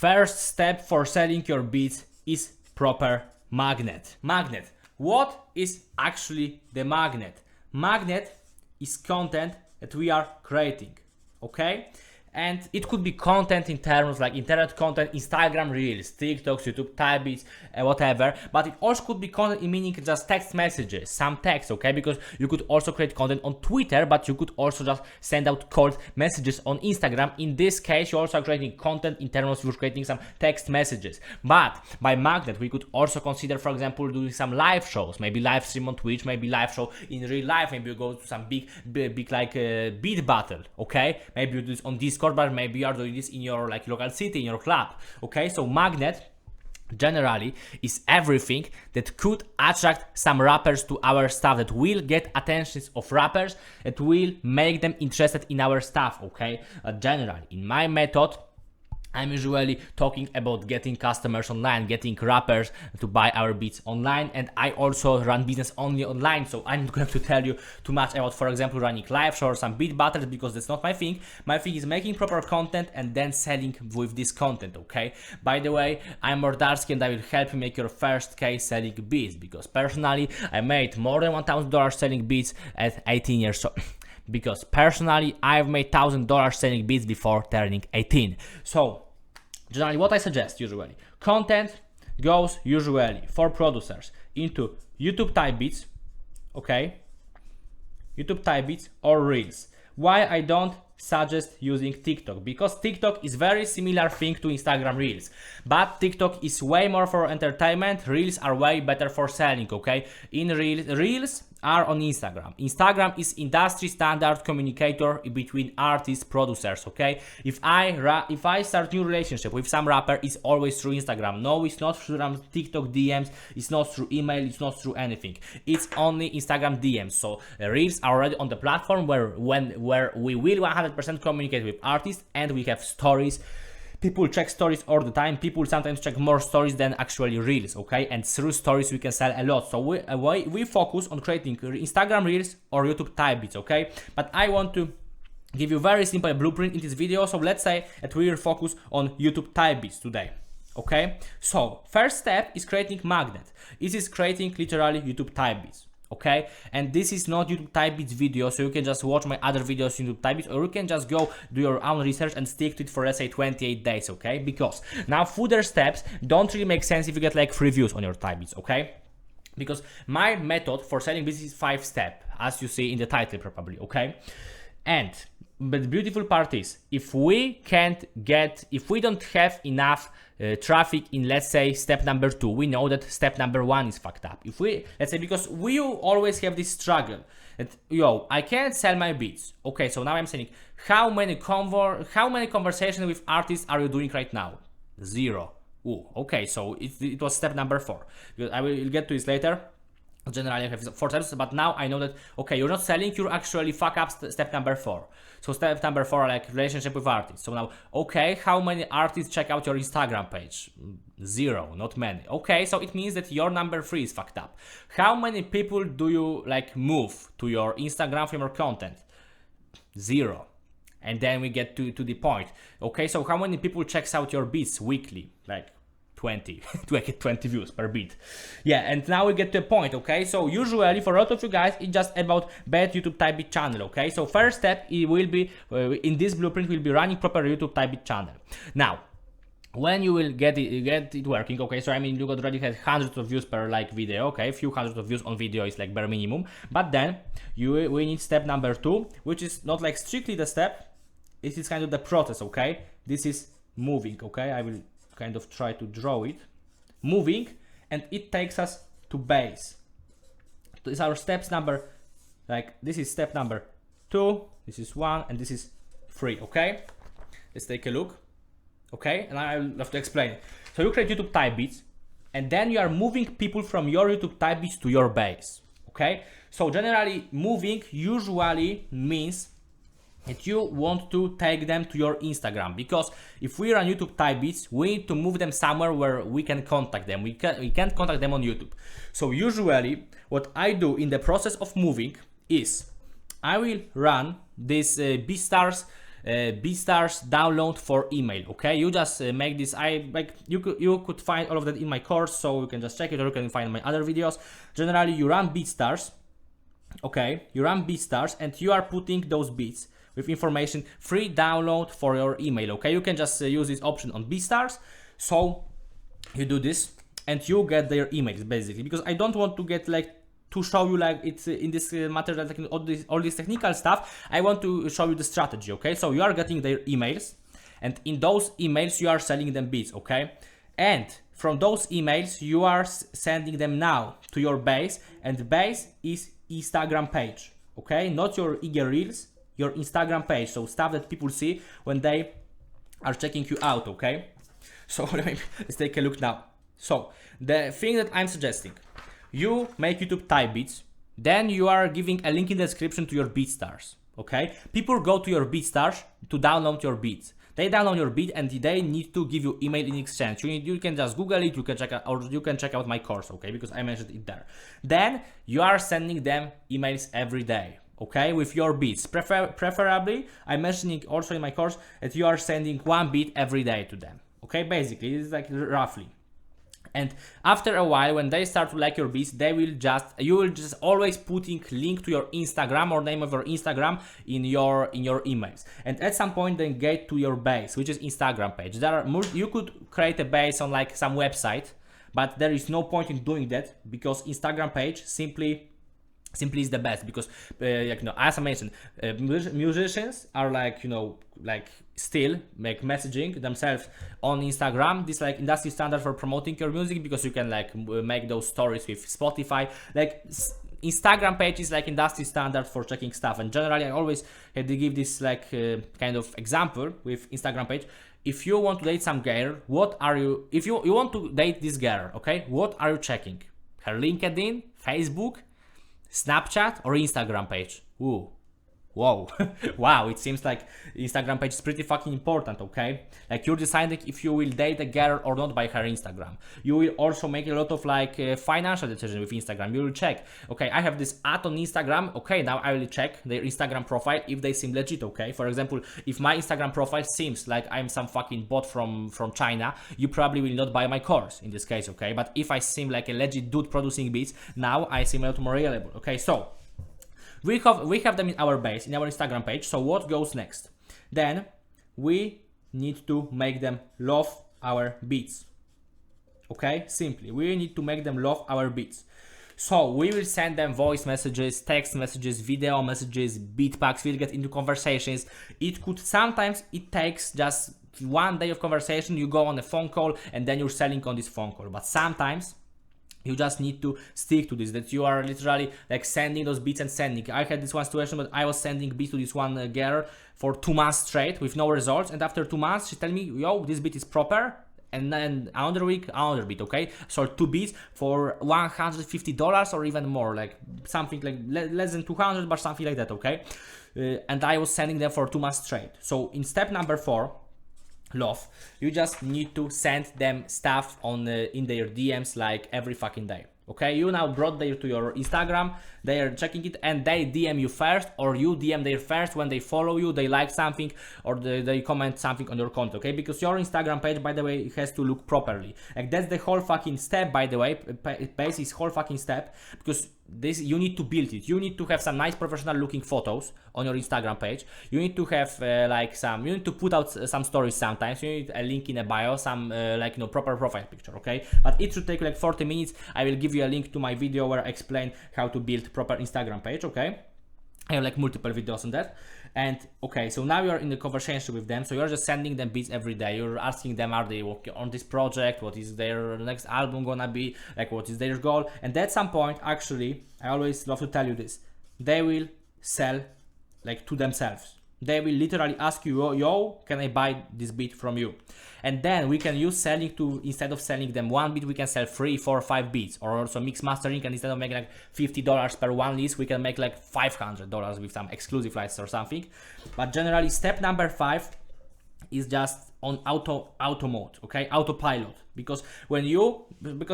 First step for selling your beats is proper magnet. Magnet. What is actually the magnet? Magnet is content that we are creating, okay? And it could be content in terms like internet content, Instagram Reels, TikToks, YouTube Type Beats, whatever. But it also could be content in meaning just text messages, some text, okay? Because you could also create content on Twitter, but you could also just send out cold messages on Instagram. In this case, you also are creating content in terms of you're creating some text messages. But by magnet, we could also consider, for example, doing some live shows, maybe live stream on Twitch, maybe live show in real life, maybe you go to some big like beat battle, okay? Maybe you do this on Discord, but maybe you are doing this in your like local city, in your club, okay? So magnet generally is everything that could attract some rappers to our stuff, that will get attentions of rappers, that will make them interested in our stuff, okay? Generally, in my method, I'm usually talking about getting customers online, getting rappers to buy our beats online, and I also run business only online, so I'm not going to tell you too much about, for example, running live shows or some beat battles, because that's not my thing. My thing is making proper content and then selling with this content, okay? By the way, I'm Mordarski and I will help you make your first case selling beats, because personally, I made more than $1,000 selling beats at 18 years old. Because personally, I've made $1,000 selling beats before turning 18. So, generally, what I suggest usually, content goes usually for producers into YouTube Type Beats, okay? YouTube Type Beats or Reels. Why I don't suggest using TikTok? Because TikTok is very similar thing to Instagram Reels, but TikTok is way more for entertainment. Reels are way better for selling, okay? In Reels are on Instagram. Instagram is industry standard communicator between artists, producers, okay? If I start new relationship with some rapper, it's always through Instagram. No, it's not through TikTok DMs, it's not through email, it's not through anything. It's only Instagram DMs. So Reels are already on the platform where we will 100% communicate with artists, and we have stories. People check stories all the time. People sometimes check more stories than actually Reels, okay? And through stories we can sell a lot. So we focus on creating Instagram Reels or YouTube Type Beats, okay? But I want to give you very simple blueprint in this video. So let's say that we will focus on YouTube Type Beats today, okay? So first step is creating magnet. This is creating literally YouTube Type Beats. Okay, and this is not YouTube Type Beats video, so you can just watch my other videos in YouTube Type Beats, or you can just go do your own research and stick to it for, let's say, 28 days, okay? Because now further steps don't really make sense if you get like free views on your Type Beats, okay? Because my method for selling this is 5-step, as you see in the title probably, okay? But the beautiful part is, if we don't have enough traffic in, let's say, step number 2, we know that step number 1 is fucked up. If we, let's say, because we always have this struggle that, I can't sell my beats. Okay, so now I'm saying, how many conversations with artists are you doing right now? 0. Ooh, okay, so it was step number 4. Because I will get to this later. Generally I have 4 steps, but now I know that, okay, you're not selling, you're actually fuck up step number 4. So step number 4, like relationship with artists. So now, okay, how many artists check out your Instagram page? 0, not many. Okay, so it means that your number 3 is fucked up. How many people do you like move to your Instagram from your content? 0. And then we get to the point. Okay, so how many people checks out your beats weekly? Like 20 to get 20 views per beat. Yeah, and now we get to a point, okay? So usually for a lot of you guys, it's just about bad YouTube Type Beat channel, okay? So first step, it will be, in this blueprint, we'll be running proper YouTube Type Beat channel. Now, when you will get it working, okay, so I mean, you already had hundreds of views per like video, okay, a few hundreds of views on video is like bare minimum, but then we need step number 2, which is not like strictly the step, it is kind of the process, okay? This is moving, okay? I will kind of try to draw it, moving, and it takes us to base. This is our steps number, like this is step number 2, this is 1, and this is 3, okay? Let's take a look, okay? And I will have to explain it. So you create YouTube Type Beats, and then you are moving people from your YouTube Type Beats to your base, okay? So generally, moving usually means that you want to take them to your Instagram, because if we run YouTube Type Beats, we need to move them somewhere where we can contact them. We can't contact them on YouTube. So usually what I do in the process of moving is I will run this BeatStars BeatStars download for email. Okay, you just make this. You could find all of that in my course, so you can just check it, or you can find my other videos. Generally, you run BeatStars. Okay, you run BeatStars and you are putting those beats with information free download for your email. Okay, you can just use this option on BeatStars. So you do this and you get their emails basically, because I don't want to get like to show you like it's in this material, like all this technical stuff. I want to show you the strategy. Okay, so you are getting their emails, and in those emails you are selling them beats. Okay, and from those emails you are sending them now to your base, and the base is Instagram page. Okay, not your IG Reels, your Instagram page, so stuff that people see when they are checking you out. Okay, so let's take a look now. So the thing that I'm suggesting, you make YouTube type beats, then you are giving a link in the description to your BeatStars. Okay, people go to your BeatStars to download your beats. They download your beat and they need to give you email in exchange. You can just Google it, you can check out, or you can check out my course, okay, because I mentioned it there. Then you are sending them emails every day, okay, with your beats. Preferably, I'm mentioning also in my course that you are sending one beat every day to them. Okay, basically, it's like roughly. And after a while, when they start to like your beats, you will just always putting link to your Instagram or name of your Instagram in your emails. And at some point, then get to your base, which is Instagram page. You could create a base on like some website, but there is no point in doing that because Instagram page simply is the best, because as I mentioned, musicians are like still make messaging themselves on Instagram. This like industry standard for promoting your music, because you can like make those stories with Spotify. Like Instagram page is like industry standard for checking stuff, and generally I always had to give this like kind of example with Instagram page. If you want to date some girl, if you want to date this girl, okay, what are you checking? Her LinkedIn, Facebook, Snapchat, or Instagram page? Ooh, whoa, wow, it seems like Instagram page is pretty fucking important, okay? Like you're deciding if you will date a girl or not by her Instagram. You will also make a lot of like financial decisions with Instagram. You will check, okay, I have this ad on Instagram, okay, now I will check their Instagram profile if they seem legit, okay? For example, if my Instagram profile seems like I'm some fucking bot from China, you probably will not buy my course in this case, okay? But if I seem like a legit dude producing beats, now I seem a lot more reliable, okay? So we have them in our base, in our Instagram page. So what goes next? Then we need to make them love our beats. Okay, simply, we need to make them love our beats. So we will send them voice messages, text messages, video messages, beat packs. We'll get into conversations. Sometimes it takes just one day of conversation. You go on a phone call and then you're selling on this phone call. But sometimes you just need to stick to this, that you are literally like sending those beats and sending. I had this one situation, but I was sending beats to this one girl for 2 months straight with no results. And after 2 months, she told me, yo, this beat is proper. And then another week, another beat, okay? So 2 beats for $150 or even more, like something like less than 200, but something like that, okay? And I was sending them for 2 months straight. So in step number 4, love, you just need to send them stuff on in their DMs like every fucking day. Okay, you now brought them to your Instagram, they are checking it and they DM you first, or you DM them first when they follow you, they like something, or they comment something on your content, okay? Because your Instagram page, by the way, it has to look properly. Like that's the whole fucking step, by the way, base is whole fucking step, because this, you need to build it. You need to have some nice professional looking photos on your Instagram page. You need to have you need to put out some stories sometimes. You need a link in a bio, some proper profile picture, okay? But it should take like 40 minutes. I will give you a link to my video where I explain how to build proper Instagram page, okay? I have like multiple videos on that. And okay, so now you're in the conversation with them, so you're just sending them beats every day. You're asking them, are they working on this project, what is their next album gonna be, like what is their goal. And at some point, actually, I always love to tell you this, they will sell like to themselves. They will literally ask you, yo, can I buy this beat from you? And then we can use selling to, instead of selling them one beat, we can sell 3, 4, 5 beats, or also mix mastering. And instead of making like $50 per one list, we can make like $500 with some exclusive license or something. But generally, step number 5 is just on auto mode, okay, autopilot, because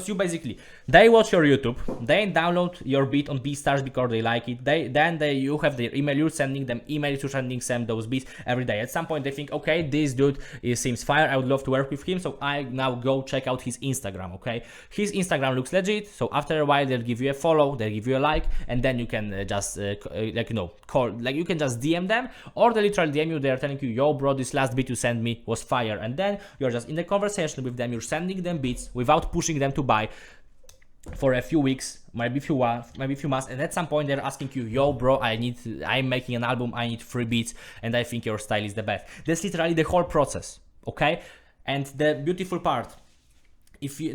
you basically, they watch your YouTube, they download your beat on BeatStars because they like it, you have their email, you're sending them emails, you're sending them those beats every day. At some point they think, okay, this dude seems fire, I would love to work with him, so I now go check out his Instagram, okay, his Instagram looks legit, so after a while they'll give you a follow, they'll give you a like, and then you can just call, like you can just DM them, or they literally DM you, they're telling you, yo bro, this last beat you sent me was fire, and then you're just in the conversation with them, you're sending them beats without pushing them to buy for a few weeks, maybe few months, and at some point they're asking you, yo bro, I'm making an album, I need 3 beats, and I think your style is the best. That's literally the whole process, okay? And the beautiful part, if you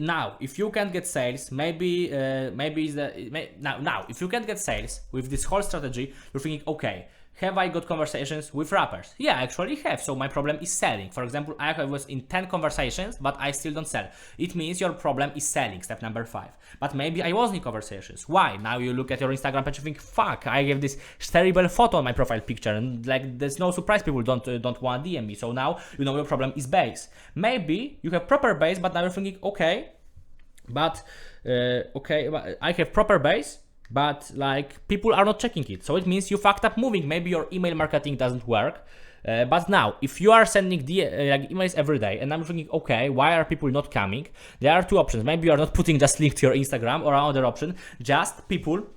can't get sales, if you can't get sales with this whole strategy, you're thinking, okay, have I got conversations with rappers? Yeah, I actually have. So my problem is selling. For example, I was in 10 conversations, but I still don't sell. It means your problem is selling, step number 5. But maybe I was in conversations. Why? Now you look at your Instagram page and think, fuck, I have this terrible photo on my profile picture, and like there's no surprise people don't want to DM me. So now you know your problem is base. Maybe you have proper base, but now you're thinking, okay, but I have proper base, but like people are not checking it, so it means you fucked up moving. Maybe your email marketing doesn't work, but now if you are sending emails every day, and I'm thinking, okay, why are people not coming? There are 2 options. Maybe you are not putting just link to your Instagram, or another option, just people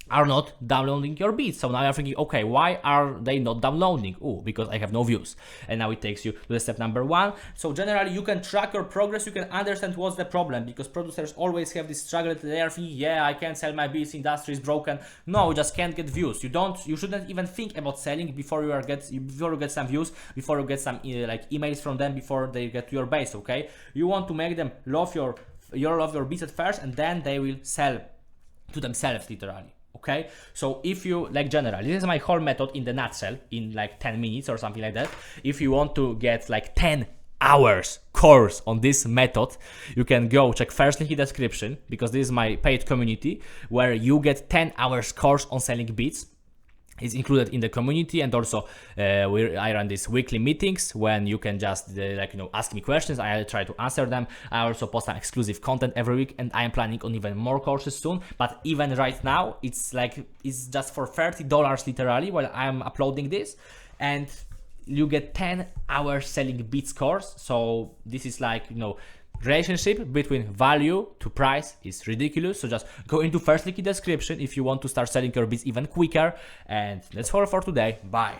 are not downloading your beats. So now you're thinking, okay, why are they not downloading? Oh, because I have no views. And now it takes you to the step number 1. So generally you can track your progress, you can understand what's the problem, because producers always have this struggle that they are thinking, yeah, I can't sell my beats, industry is broken. No, you just can't get views. You shouldn't even think about selling before you get some views, before you get some emails from them, before they get to your base, okay? You want to make them love your beats at first, and then they will sell to themselves, literally. Okay, so if you generally, this is my whole method in the nutshell, in 10 minutes or something like that. If you want to get 10 hours course on this method, you can go check first link in description, because this is my paid community where you get 10 hours course on selling beats. It's included in the community, and also I run these weekly meetings when you can just ask me questions. I try to answer them. I also post some exclusive content every week, and I am planning on even more courses soon. But even right now, it's just for $30 literally while I'm uploading this, and you get 10 hours selling beats course. So this is relationship between value to price is ridiculous. So just go into first link in description if you want to start selling your beats even quicker. And that's all for today. Bye.